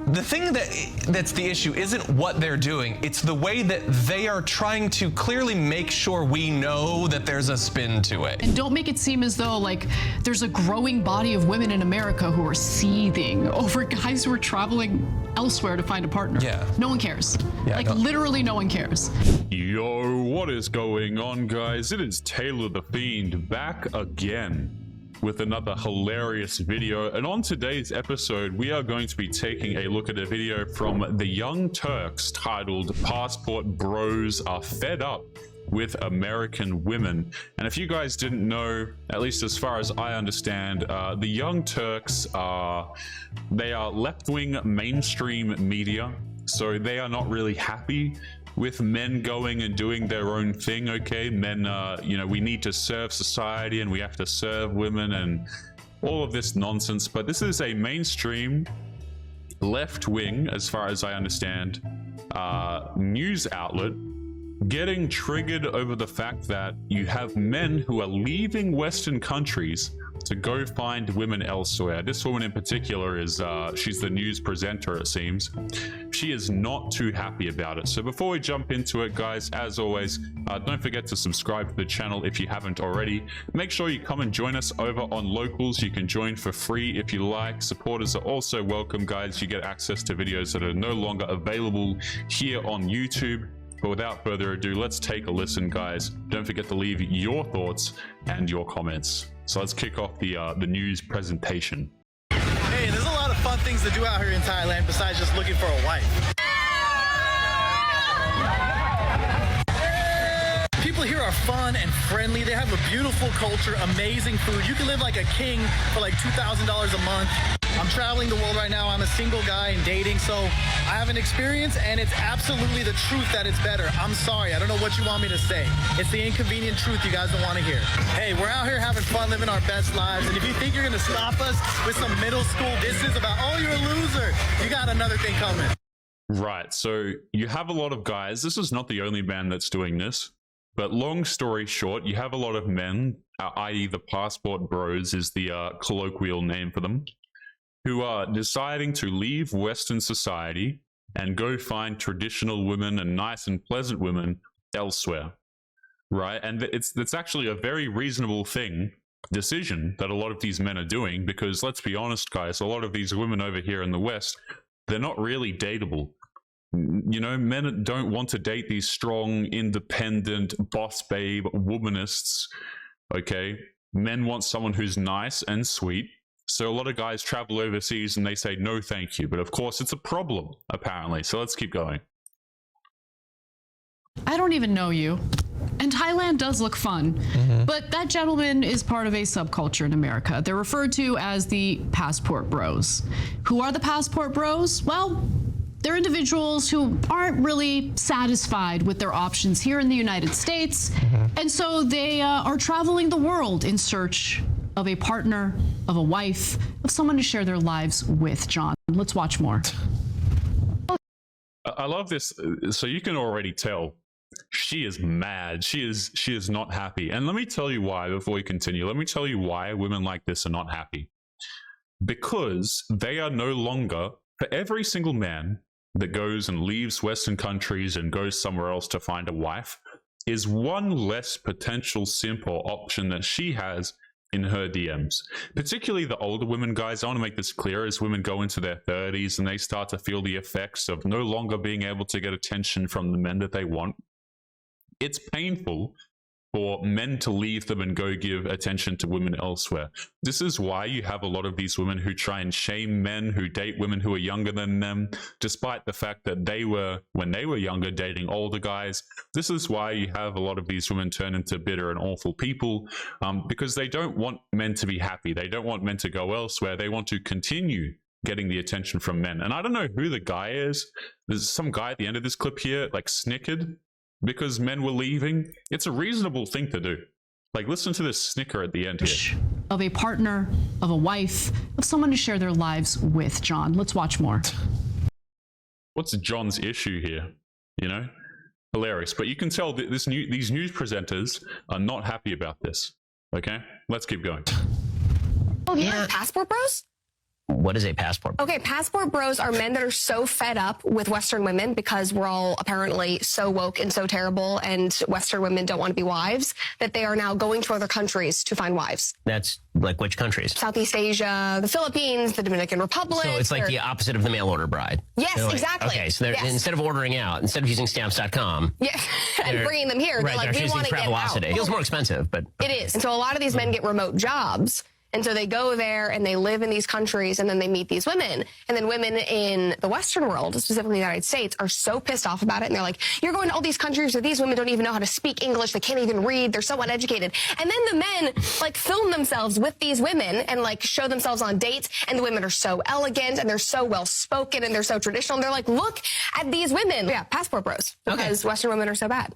The thing that's the issue isn't what they're doing, it's the way that they are trying to clearly make sure we know that there's a spin to it. And don't make it seem as though like there's a growing body of women in America who are seething over guys who are traveling elsewhere to find a partner. Yeah. No one cares. Yeah, like literally no one cares. Yo, what is going on, guys? It is Taylor the Fiend back again with another hilarious video, and on today's episode we are going to be taking a look at a video from the Young Turks titled "Passport Bros Are Fed Up with American Women." And if you guys didn't know, at least as far as I understand, the Young Turks are left-wing mainstream media, so they are not really happy with men going and doing their own thing. Okay, men, you know, we need to serve society and we have to serve women and all of this nonsense. But this is a mainstream left-wing, as far as I understand, news outlet getting triggered over the fact that you have men who are leaving Western countries to go find women elsewhere. This woman in particular is, she's the news presenter, it seems. She is not too happy about it. So before we jump into it, guys, as always, don't forget to subscribe to the channel if you haven't already. Make sure you come and join us over on Locals. You can join for free if you like. Supporters are also welcome, guys. You get access to videos that are no longer available here on YouTube. But without further ado, let's take a listen, guys. Don't forget to leave your thoughts and your comments. So let's kick off the news presentation. Hey, there's a lot of fun things to do out here in Thailand besides just looking for a wife. People here are fun and friendly. They have a beautiful culture, amazing food. You can live like a king for like $2,000 a month. I'm traveling the world right now. I'm a single guy and dating, so I have an experience, and it's absolutely the truth that it's better. I'm sorry, I don't know what you want me to say. It's the inconvenient truth you guys don't want to hear. Hey, we're out here having fun, living our best lives, and if you think you're going to stop us with some middle school distance about, oh, you're a loser, you got another thing coming. Right, so you have a lot of guys. This is not the only man that's doing this, but long story short, you have a lot of men, i.e. the passport bros is the colloquial name for them, who are deciding to leave Western society and go find traditional women and nice and pleasant women elsewhere, right? And it's actually a very reasonable decision that a lot of these men are doing, because let's be honest, guys, a lot of these women over here in the West, they're not really dateable. You know, men don't want to date these strong, independent, boss babe womanists, okay? Men want someone who's nice and sweet. So a lot of guys travel overseas and they say, no, thank you. But of course, it's a problem, apparently. So let's keep going. I don't even know you. And Thailand does look fun, but that gentleman is part of a subculture in America. They're referred to as the passport bros. Who are the passport bros? Well, they're individuals who aren't really satisfied with their options here in the United States. And so they are traveling the world in search of a partner, of a wife, of someone to share their lives with, John. Let's watch more. I love this. So you can already tell she is mad. She is not happy. And let me tell you why before we continue. Let me tell you why women like this are not happy. Because they are no longer, for every single man that goes and leaves Western countries and goes somewhere else to find a wife, is one less potential simp or option that she has in her DMs. Particularly the older women, guys. I want to make this clear. As women go into their 30s and they start to feel the effects of no longer being able to get attention from the men that they want, it's painful for men to leave them and go give attention to women elsewhere. This is why you have a lot of these women who try and shame men who date women who are younger than them, despite the fact that they were, when they were younger, dating older guys. This is why you have a lot of these women turn into bitter and awful people, because they don't want men to be happy. They don't want men to go elsewhere. They want to continue getting the attention from men. And I don't know who the guy is. There's some guy at the end of this clip here, like, snickered because men were leaving. It's a reasonable thing to do. Like, listen to this snicker at the end here. Of a partner, of a wife, of someone to share their lives with, John. Let's watch more. What's John's issue here? You know? Hilarious. But you can tell that these news presenters are not happy about this. Okay? Let's keep going. Oh, yeah. Passport bros? what is a passport? Okay, passport bros are men that are so fed up with Western women because we're all apparently so woke and so terrible, and Western women don't want to be wives, that they are now going to other countries to find wives. That's like which countries? Southeast Asia, the Philippines, the Dominican Republic. So it's like the opposite of the mail order bride. Yes, Like, exactly. Okay, so Yes. instead of ordering out, instead of using stamps.com. Yeah, and bringing them here, Right, they're like, we want to get out. Travelocity. It feels more expensive, but It is. And so a lot of these men get remote jobs. And so they go there and they live in these countries and then they meet these women. And then women in the Western world, specifically the United States, are so pissed off about it. And they're like, you're going to all these countries where these women don't even know how to speak English. They can't even read. They're so uneducated. And then the men like film themselves with these women and like show themselves on dates. And the women are so elegant and they're so well spoken and they're so traditional. And they're like, look at these women. Yeah, passport bros. Because Western women are so bad.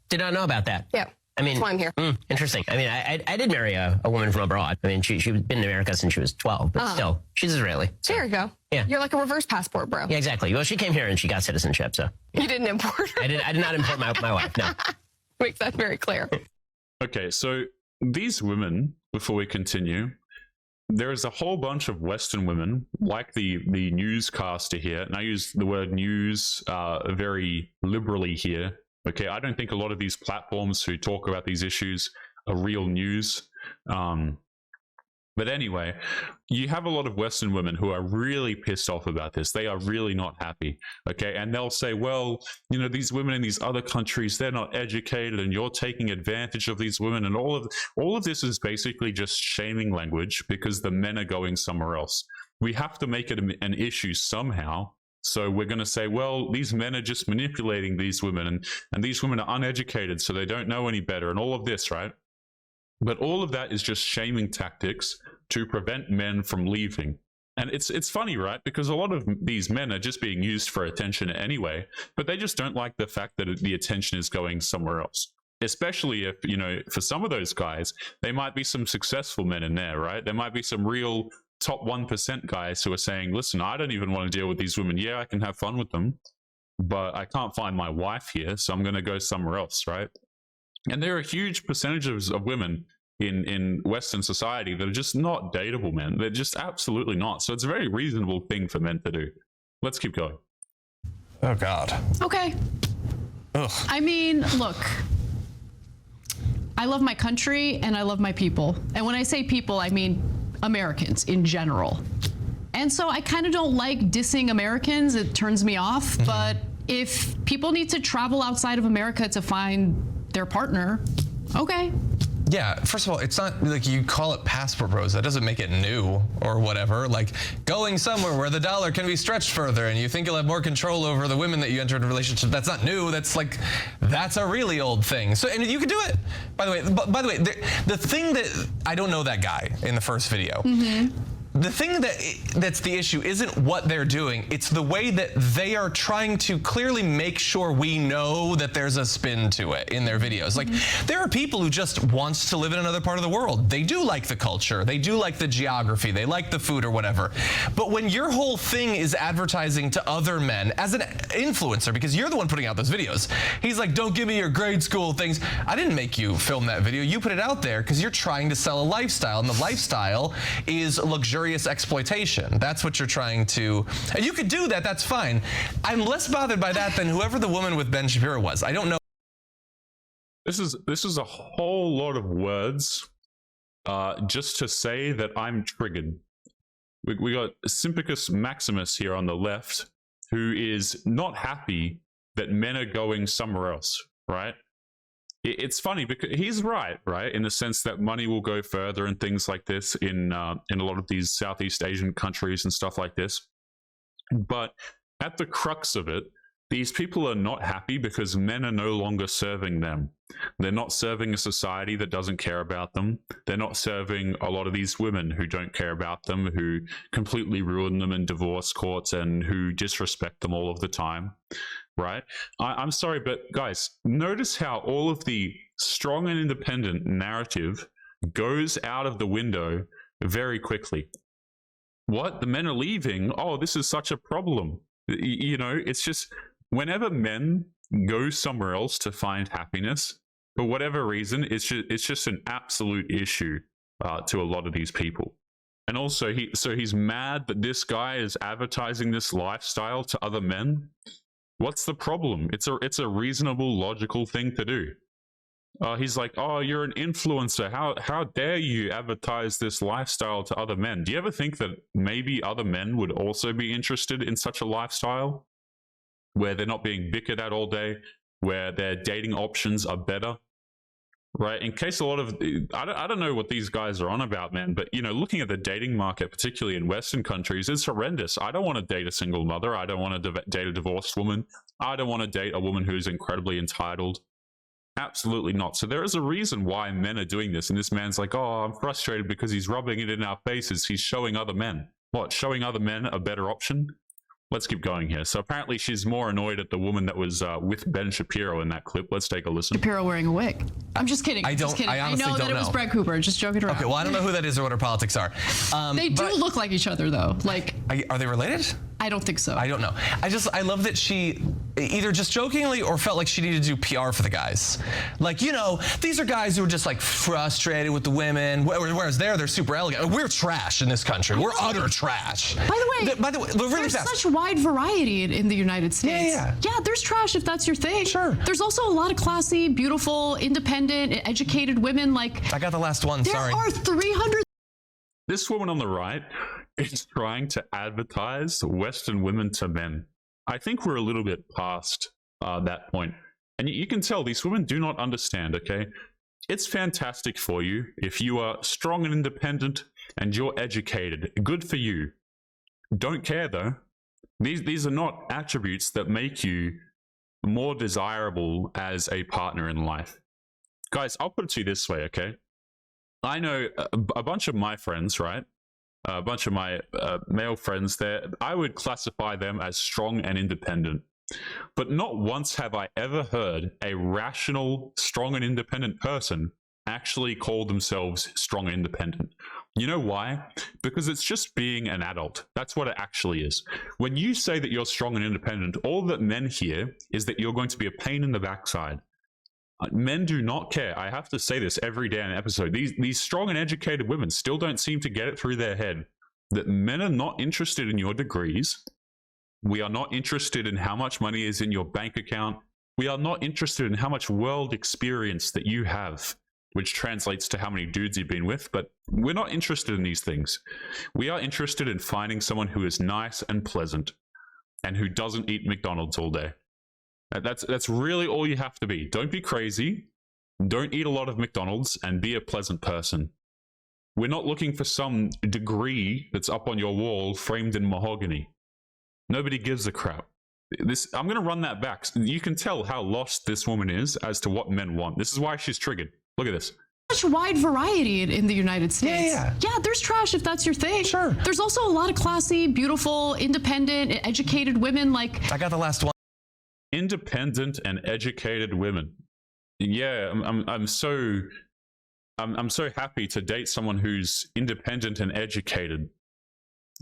did not know about that. Yeah. I mean, that's why I'm here. Interesting. I mean, I did marry a woman from abroad. I mean, she's been in America since she was 12, but still, she's Israeli. So. There you go. Yeah. You're like a reverse passport, bro. Yeah, exactly. Well, she came here and she got citizenship, so. You didn't import her. I did not import my wife, no. Makes that very clear. Okay, so these women, before we continue, there is a whole bunch of Western women, like the newscaster here, and I use the word news very liberally here. Okay, I don't think a lot of these platforms who talk about these issues are real news. But anyway, you have a lot of Western women who are really pissed off about this. They are really not happy. Okay, and they'll say, well, you know, these women in these other countries, they're not educated and you're taking advantage of these women. And all of this is basically just shaming language because the men are going somewhere else. We have to make it an issue somehow. So we're going to say, well, these men are just manipulating these women and these women are uneducated, so they don't know any better and all of this, right? But all of that is just shaming tactics to prevent men from leaving. And it's funny, right? Because a lot of these men are just being used for attention anyway, but they just don't like the fact that the attention is going somewhere else. Especially if, you know, for some of those guys, they might be some successful men in there, right? There might be some real top 1% guys who are saying, listen, I don't even want to deal with these women. Yeah, I can have fun with them, but I can't find my wife here, so I'm going to go somewhere else, right? And there are huge percentages of women in Western society that are just not dateable men. They're just absolutely not. So it's a very reasonable thing for men to do. Let's keep going. Oh, God. Okay. Ugh. I mean, look, I love my country and I love my people. And when I say people, I mean Americans in general. And so I kind of don't like dissing Americans. It turns me off. But if people need to travel outside of America to find their partner, okay. Yeah, first of all, it's not like you call it passport bros. That doesn't make it new or whatever. Like going somewhere where the dollar can be stretched further and you think you'll have more control over the women that you enter into a relationship. That's not new. That's a really old thing. So, and you can do it. By the way, the thing that I don't know that guy in the first video. The thing that's the issue isn't what they're doing. It's the way that they are trying to clearly make sure we know that there's a spin to it in their videos. Like, there are people who just wants to live in another part of the world. They do like the culture. They do like the geography. They like the food or whatever. But when your whole thing is advertising to other men as an influencer, because you're the one putting out those videos, he's like, don't give me your grade school things. I didn't make you film that video. You put it out there because you're trying to sell a lifestyle, and the lifestyle is luxurious exploitation. That's what you're trying to, and you could do that, that's fine. I'm less bothered by that than whoever the woman with Ben Shapiro was. I don't know. This is a whole lot of words just to say that I'm triggered. We got Sympicus Maximus here on the left, who is not happy that men are going somewhere else, right? It's funny because he's right, in the sense that money will go further and things like this in a lot of these Southeast Asian countries and stuff like this. But at the crux of it, these people are not happy because men are no longer serving them. They're not serving a society that doesn't care about them. They're not serving a lot of these women who don't care about them, who completely ruin them in divorce courts and who disrespect them all of the time. Right? I'm sorry, but guys, notice how all of the strong and independent narrative goes out of the window very quickly. What? The men are leaving? Oh, this is such a problem. You know, it's just whenever men go somewhere else to find happiness, for whatever reason, it's just an absolute issue to a lot of these people. And also, he's mad that this guy is advertising this lifestyle to other men. What's the problem? It's a reasonable, logical thing to do. He's like, oh, you're an influencer. How dare you advertise this lifestyle to other men? Do you ever think that maybe other men would also be interested in such a lifestyle where they're not being bickered at all day, where their dating options are better? Right? In case a lot of, I don't know what these guys are on about, man, but, you know, looking at the dating market, particularly in Western countries, is horrendous. I don't want to date a single mother. I don't want to date a divorced woman. I don't want to date a woman who's incredibly entitled. Absolutely not. So there is a reason why men are doing this. And this man's like, oh, I'm frustrated because he's rubbing it in our faces. He's showing other men. What? Showing other men a better option? Let's keep going here. So apparently she's more annoyed at the woman that was with Ben Shapiro in that clip. Let's take a listen. Shapiro wearing a wig. I'm just kidding. I honestly know that it was Brett Cooper. Just joking around. Okay, well, I don't know who that is or what her politics are. They do look like each other, though. Like, are they related? I don't think so. I don't know. I love that she either just jokingly or felt like she needed to do PR for the guys. Like, you know, these are guys who are just like frustrated with the women, whereas they're super elegant. We're trash in this country. We're utter trash. By the way, really there's fast. such wide variety in the United States. Yeah. Yeah, there's trash if that's your thing. Sure. There's also a lot of classy, beautiful, independent, educated women. Like, I got the last one. there Sorry. are 300. This woman on the right is trying to advertise Western women to men. I think we're a little bit past that point. And you can tell these women do not understand, okay? It's fantastic for you if you are strong and independent and you're educated. Good for you. Don't care, though. These are not attributes that make you more desirable as a partner in life. Guys, I'll put it to you this way, okay? I know a bunch of my friends, right? A bunch of my male friends there, I would classify them as strong and independent. But not once have I ever heard a rational, strong and independent person actually call themselves strong and independent. You know why? Because it's just being an adult. That's what it actually is. When you say that you're strong and independent, all that men hear is that you're going to be a pain in the backside. Men do not care. I have to say this every day in an episode. These strong and educated women still don't seem to get it through their head that men are not interested in your degrees. We are not interested in how much money is in your bank account. We are not interested in how much world experience that you have, which translates to how many dudes you've been with. But we're not interested in these things. We are interested in finding someone who is nice and pleasant and who doesn't eat McDonald's all day. That's really all you have to be. Don't be crazy. Don't eat a lot of McDonald's and be a pleasant person. We're not looking for some degree that's up on your wall framed in mahogany. Nobody gives a crap. I'm going to run that back. You can tell how lost this woman is as to what men want. This is why she's triggered. Look at this. Such wide variety in the United States. Yeah. Yeah, there's trash if that's your thing. Sure. There's also a lot of classy, beautiful, independent, educated women. Like, I got the last one. Independent and educated women. Yeah, I'm so happy to date someone who's independent and educated.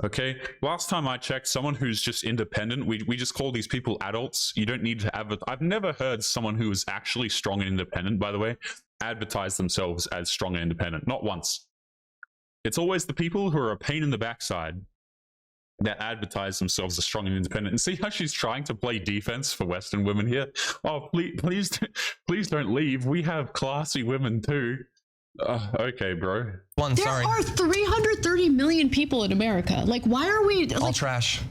Okay, last time I checked, someone who's just independent, we just call these people adults. You don't need to advertise. I've never heard someone who is actually strong and independent, by the way, advertise themselves as strong and independent. Not once. It's always the people who are a pain in the backside that advertise themselves as strong and independent. And see how she's trying to play defense for Western women here? Oh, please don't leave. We have classy women too. Okay, bro. there are 330 million people in America. Like, why are we All trash.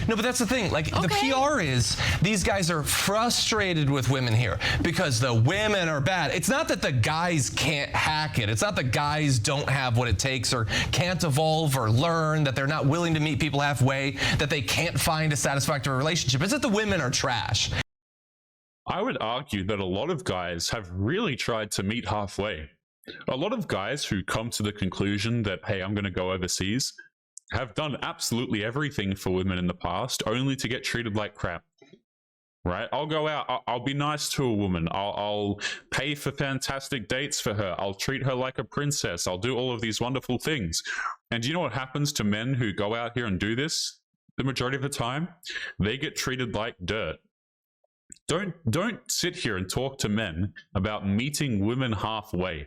No, but that's the thing. Like, the PR is these guys are frustrated with women here because the women are bad. It's not that the guys can't hack it. It's not that guys don't have what it takes or can't evolve or learn, that they're not willing to meet people halfway, that they can't find a satisfactory relationship. It's that the women are trash. I would argue that a lot of guys have really tried to meet halfway. A lot of guys who come to the conclusion that, hey, I'm going to go overseas, have done absolutely everything for women in the past, only to get treated like crap. Right? I'll go out, I'll be nice to a woman, I'll pay for fantastic dates for her, I'll treat her like a princess, I'll do all of these wonderful things. And do you know what happens to men who go out here and do this? The majority of the time, they get treated like dirt. Don't sit here and talk to men about meeting women halfway.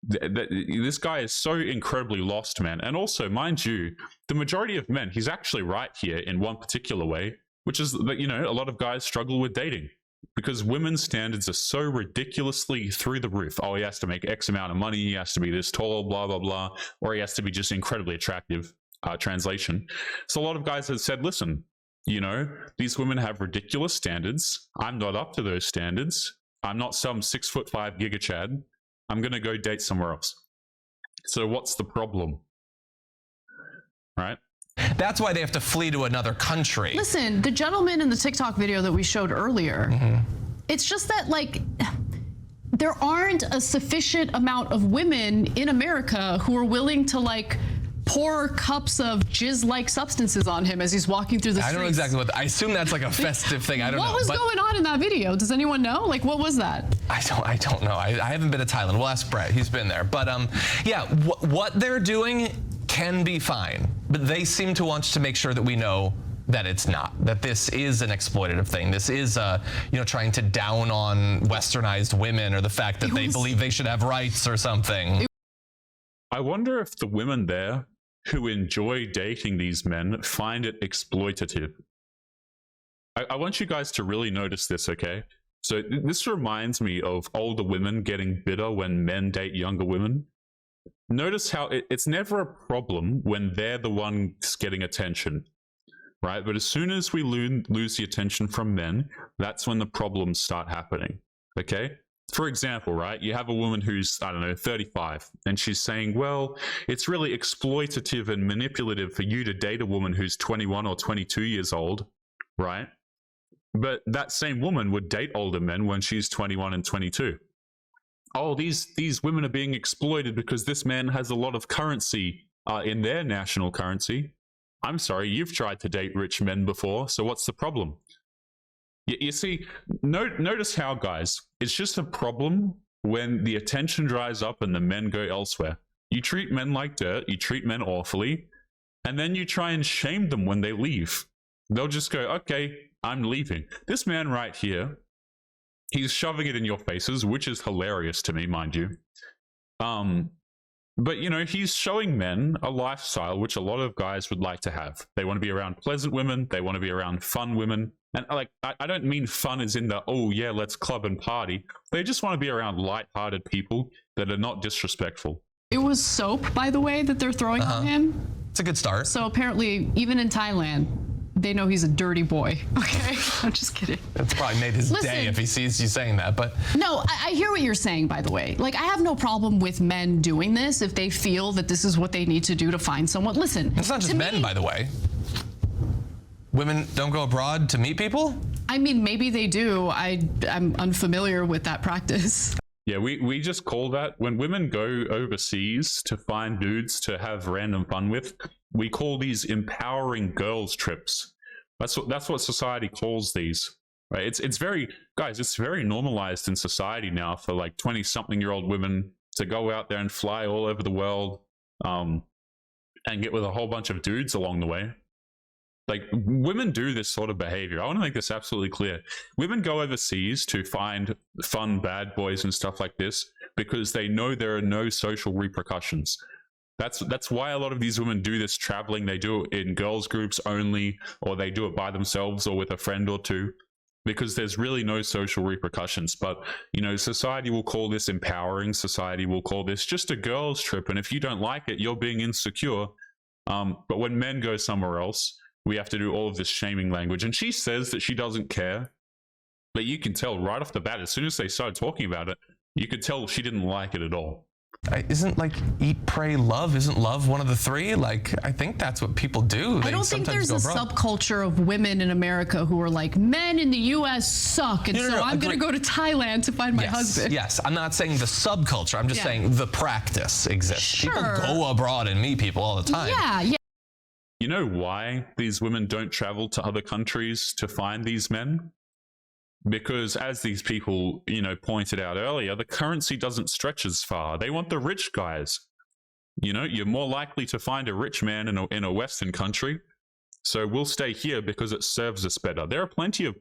This guy is so incredibly lost, man. And also, mind you, the majority of men, he's actually right here in one particular way, which is that, you know, a lot of guys struggle with dating because women's standards are so ridiculously through the roof. Oh, he has to make X amount of money, he has to be this tall, blah, blah, blah, or he has to be just incredibly attractive, translation. So a lot of guys have said, listen, you know, these women have ridiculous standards. I'm not up to those standards. I'm not some 6'5" Giga Chad. I'm going to go date somewhere else. So what's the problem? Right? That's why they have to flee to another country. Listen, the gentleman in the TikTok video that we showed earlier, it's just that, like, there aren't a sufficient amount of women in America who are willing to, like, pour cups of jizz-like substances on him as he's walking through the streets. I don't know exactly what. I assume that's like a festive thing. I don't know. What was going on in that video? Does anyone know? Like, what was that? I don't know. I haven't been to Thailand. We'll ask Brett. He's been there. But yeah, what they're doing can be fine, but they seem to want to make sure that we know that it's not, that this is an exploitative thing. This is, you know, trying to down on westernized women or the fact that they believe they should have rights or something. I wonder if the women there who enjoy dating these men find it exploitative. I want you guys to really notice this, okay? So this reminds me of older women getting bitter when men date younger women. Notice how it's never a problem when they're the ones getting attention, right? But as soon as we lose the attention from men, that's when the problems start happening, okay? For example, right, you have a woman who's, I don't know, 35, and she's saying, well, it's really exploitative and manipulative for you to date a woman who's 21 or 22 years old, right? But that same woman would date older men when she's 21 and 22. Oh, these women are being exploited because this man has a lot of currency in their national currency. I'm sorry, you've tried to date rich men before, so what's the problem? You see, notice how, guys, it's just a problem when the attention dries up and the men go elsewhere. You treat men like dirt, you treat men awfully, and then you try and shame them when they leave. They'll just go, okay, I'm leaving. This man right here, he's shoving it in your faces, which is hilarious to me, mind you. But, you know, he's showing men a lifestyle which a lot of guys would like to have. They want to be around pleasant women. They want to be around fun women. And, like, I don't mean fun as in the, oh, yeah, let's club and party. They just want to be around light-hearted people that are not disrespectful. It was soap, by the way, that they're throwing on him. It's a good start. So apparently, even in Thailand, they know he's a dirty boy. Okay, I'm just kidding. It's probably made his day if he sees you saying that, but... No, I hear what you're saying, by the way. Like, I have no problem with men doing this if they feel that this is what they need to do to find someone. Listen, it's not just men, by the way. Women don't go abroad to meet people? I mean, maybe they do. I'm unfamiliar with that practice. Yeah, we just call that, when women go overseas to find dudes to have random fun with, we call these empowering girls trips. That's what society calls these, right? It's very, guys, it's very normalized in society now for like 20-something-year-old women to go out there and fly all over the world, and get with a whole bunch of dudes along the way. Like, women do this sort of behavior. I want to make this absolutely clear. Women go overseas to find fun bad boys and stuff like this because they know there are no social repercussions. That's why a lot of these women do this traveling. They do it in girls groups only, or they do it by themselves or with a friend or two, because there's really no social repercussions. But, you know, society will call this empowering. Society will call this just a girls trip. And if you don't like it, you're being insecure. But when men go somewhere else, we have to do all of this shaming language. And she says that she doesn't care. But you can tell right off the bat, as soon as they started talking about it, you could tell she didn't like it at all. Isn't, like, eat, pray, love, isn't love one of the three? Like, I think that's what people do. I don't think there's a subculture of women in America who are like, men in the U.S. suck, and so I'm going to go to Thailand to find my husband. Yes, I'm not saying the subculture. I'm just saying the practice exists. Sure. People go abroad and meet people all the time. Yeah. You know why these women don't travel to other countries to find these men? Because, as these people, you know, pointed out earlier, the currency doesn't stretch as far. They want the rich guys. You know, you're more likely to find a rich man in a Western country So we'll stay here because it serves us better. There are plenty of,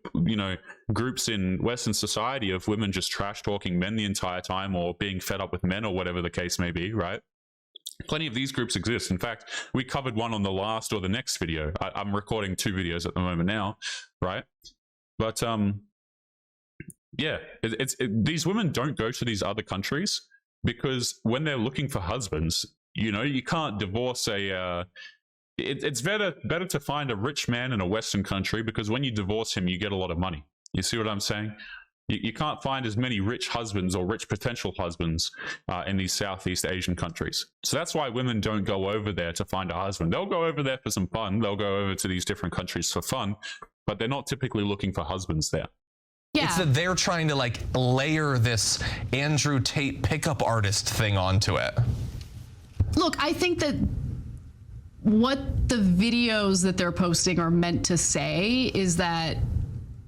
groups in Western society of women just trash talking men the entire time, or being fed up with men, or whatever the case may be, right? Plenty of these groups exist. In fact, we covered one on the last or the next video. I'm recording 2 videos at the moment now, right? But yeah, these women don't go to these other countries because when they're looking for husbands, you can't divorce it's better to find a rich man in a Western country, because when you divorce him, you get a lot of money. You see what I'm saying? You can't find as many rich husbands or rich potential husbands in these Southeast Asian countries. So that's why women don't go over there to find a husband. They'll go over there for some fun. They'll go over to these different countries for fun, but they're not typically looking for husbands there. Yeah. It's that they're trying to like layer this Andrew Tate pickup artist thing onto it. Look, I think that what the videos that they're posting are meant to say is that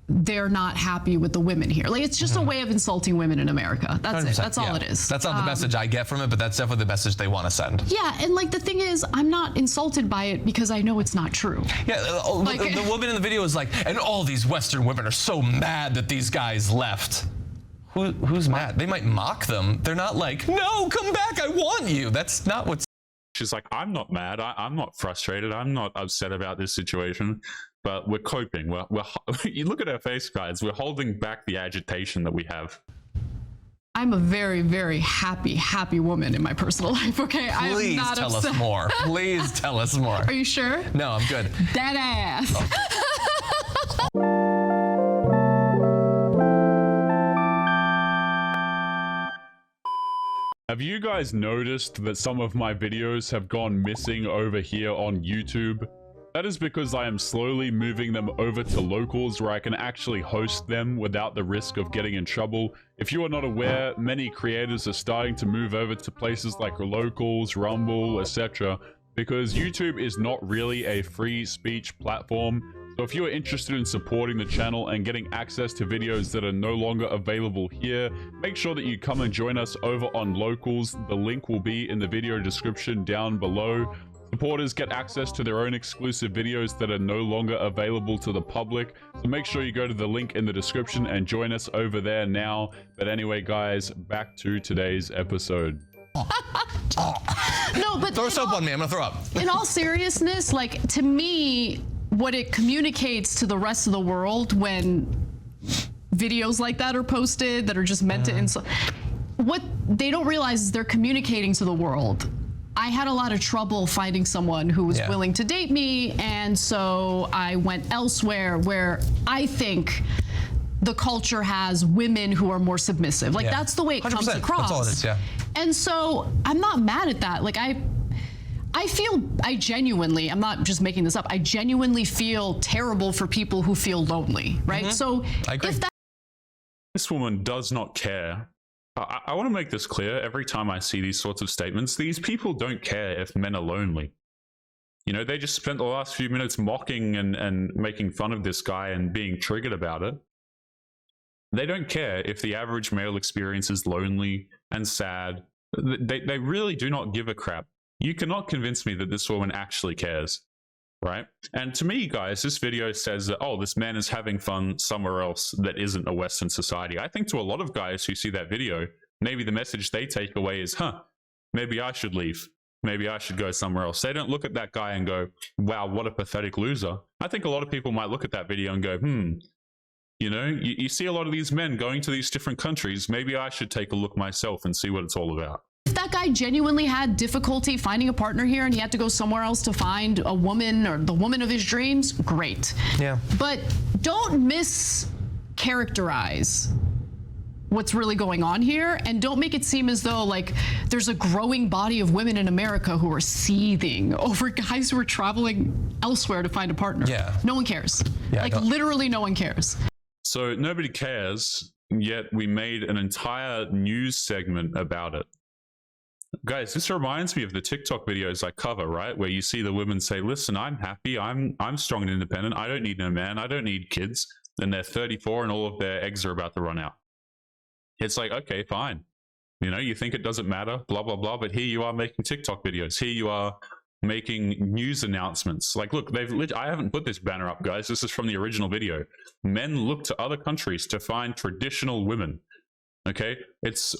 they're not happy with the women here. Like, it's just a way of insulting women in America. That's it. That's all it is. That's not the message I get from it, but that's definitely the message they want to send. Yeah, and like the thing is, I'm not insulted by it because I know it's not true. Yeah, the woman in the video is like, and all these Western women are so mad that these guys left. Who's mad? They might mock them. They're not like, no, come back, I want you. That's not what's... She's like, I'm not mad. I'm not frustrated. I'm not upset about this situation, but we're coping. You look at her face, guys. We're holding back the agitation that we have. I'm a very, very happy woman in my personal life, okay? Please I'm not tell upset. us more. Please tell us more. Are you sure? No, I'm good. Dead ass. Have you guys noticed that some of my videos have gone missing over here on YouTube? That is because I am slowly moving them over to locals where I can actually host them without the risk of getting in trouble. If you are not aware, many creators are starting to move over to places like locals, Rumble, etc. because YouTube is not really a free speech platform. So if you are interested in supporting the channel and getting access to videos that are no longer available here, make sure that you come and join us over on Locals. The link will be in the video description down below. Supporters get access to their own exclusive videos that are no longer available to the public. So make sure you go to the link in the description and join us over there now. But anyway, guys, back to today's episode. No, but Throw soap on me, I'm gonna throw up. in all seriousness, like, to me, what it communicates to the rest of the world when videos like that are posted that are just meant to insult, what they don't realize is they're communicating to the world. I had a lot of trouble finding someone who was willing to date me, and so I went elsewhere where I think the culture has women who are more submissive. Like, that's the way it comes 100%. across. That's all it is, yeah. And so I'm not mad at that. Like, I genuinely, I'm not just making this up, I genuinely feel terrible for people who feel lonely, right? So I agree. if that This woman does not care. I want to make this clear every time I see these sorts of statements. These people don't care if men are lonely. They just spent the last few minutes mocking and making fun of this guy and being triggered about it. They don't care if the average male experience is lonely and sad. They really do not give a crap. You cannot convince me that this woman actually cares, right? And to me, guys, this video says that, oh, this man is having fun somewhere else that isn't a Western society. I think to a lot of guys who see that video, maybe the message they take away is, maybe I should leave. Maybe I should go somewhere else. They don't look at that guy and go, wow, what a pathetic loser. I think a lot of people might look at that video and go, you see a lot of these men going to these different countries. Maybe I should take a look myself and see what it's all about. if that guy genuinely had difficulty finding a partner here and he had to go somewhere else to find a woman or the woman of his dreams, great. Yeah. But don't mischaracterize what's really going on here, and don't make it seem as though like there's a growing body of women in America who are seething over guys who are traveling elsewhere to find a partner. Yeah. No one cares. Yeah, like literally no one cares. So nobody cares, yet we made an entire news segment about it. Guys, this reminds me of the TikTok videos I cover, right? Where you see the women say, listen, I'm happy, I'm strong and independent, I don't need no man, I don't need kids. And they're 34 and all of their eggs are about to run out. It's like, okay, fine. You think it doesn't matter, blah, blah, blah. But here you are making TikTok videos. Here you are, making news announcements. Like, look, I haven't put this banner up, guys. This is from the original video. Men look to other countries to find traditional women. Okay,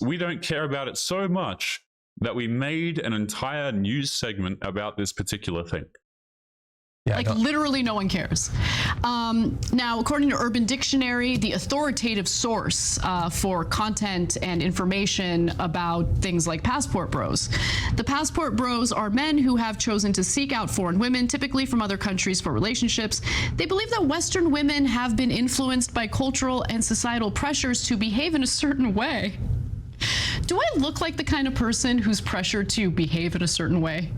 we don't care about it so much that we made an entire news segment about this particular thing. Yeah, like literally no one cares. Now, according to Urban Dictionary, the authoritative source for content and information about things like passport bros. The passport bros are men who have chosen to seek out foreign women, typically from other countries, for relationships. They believe that Western women have been influenced by cultural and societal pressures to behave in a certain way. Do I look like the kind of person who's pressured to behave in a certain way?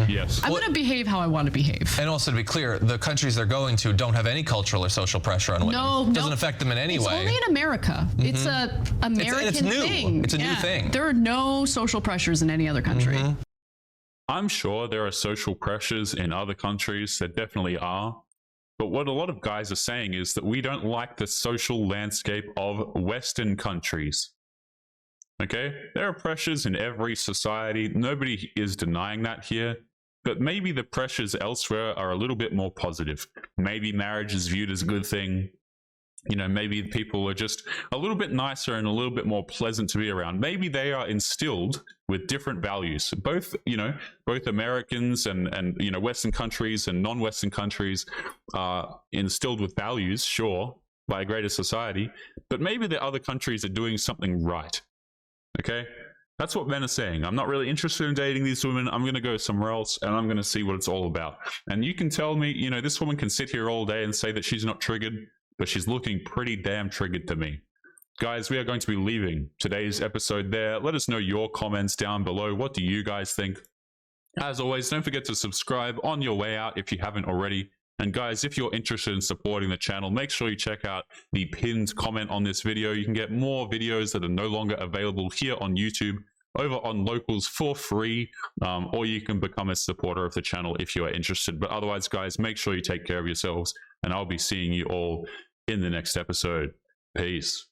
Yes. I'm going to behave how I want to behave. And also, to be clear, the countries they're going to don't have any cultural or social pressure on women. No, it doesn't affect them in any it's way. only in America. It's a American it's new. thing. It's a new thing. There are no social pressures in any other country. I'm sure there are social pressures in other countries. There definitely are. But what a lot of guys are saying is that we don't like the social landscape of Western countries. Okay, there are pressures in every society. Nobody is denying that here, but maybe the pressures elsewhere are a little bit more positive. Maybe marriage is viewed as a good thing. You know, maybe people are just a little bit nicer and a little bit more pleasant to be around. Maybe they are instilled with different values. Both Americans and Western countries and non-Western countries are instilled with values, sure, by a greater society, but maybe the other countries are doing something right. Okay, that's what men are saying. I'm not really interested in dating these women. I'm going to go somewhere else and I'm going to see what it's all about. And you can tell me, this woman can sit here all day and say that she's not triggered, but she's looking pretty damn triggered to me. Guys, we are going to be leaving today's episode there. Let us know your comments down below. What do you guys think? As always, don't forget to subscribe on your way out if you haven't already. And guys, if you're interested in supporting the channel, make sure you check out the pinned comment on this video. You can get more videos that are no longer available here on YouTube over on Locals for free, or you can become a supporter of the channel if you are interested. But otherwise, guys, make sure you take care of yourselves, and I'll be seeing you all in the next episode. Peace.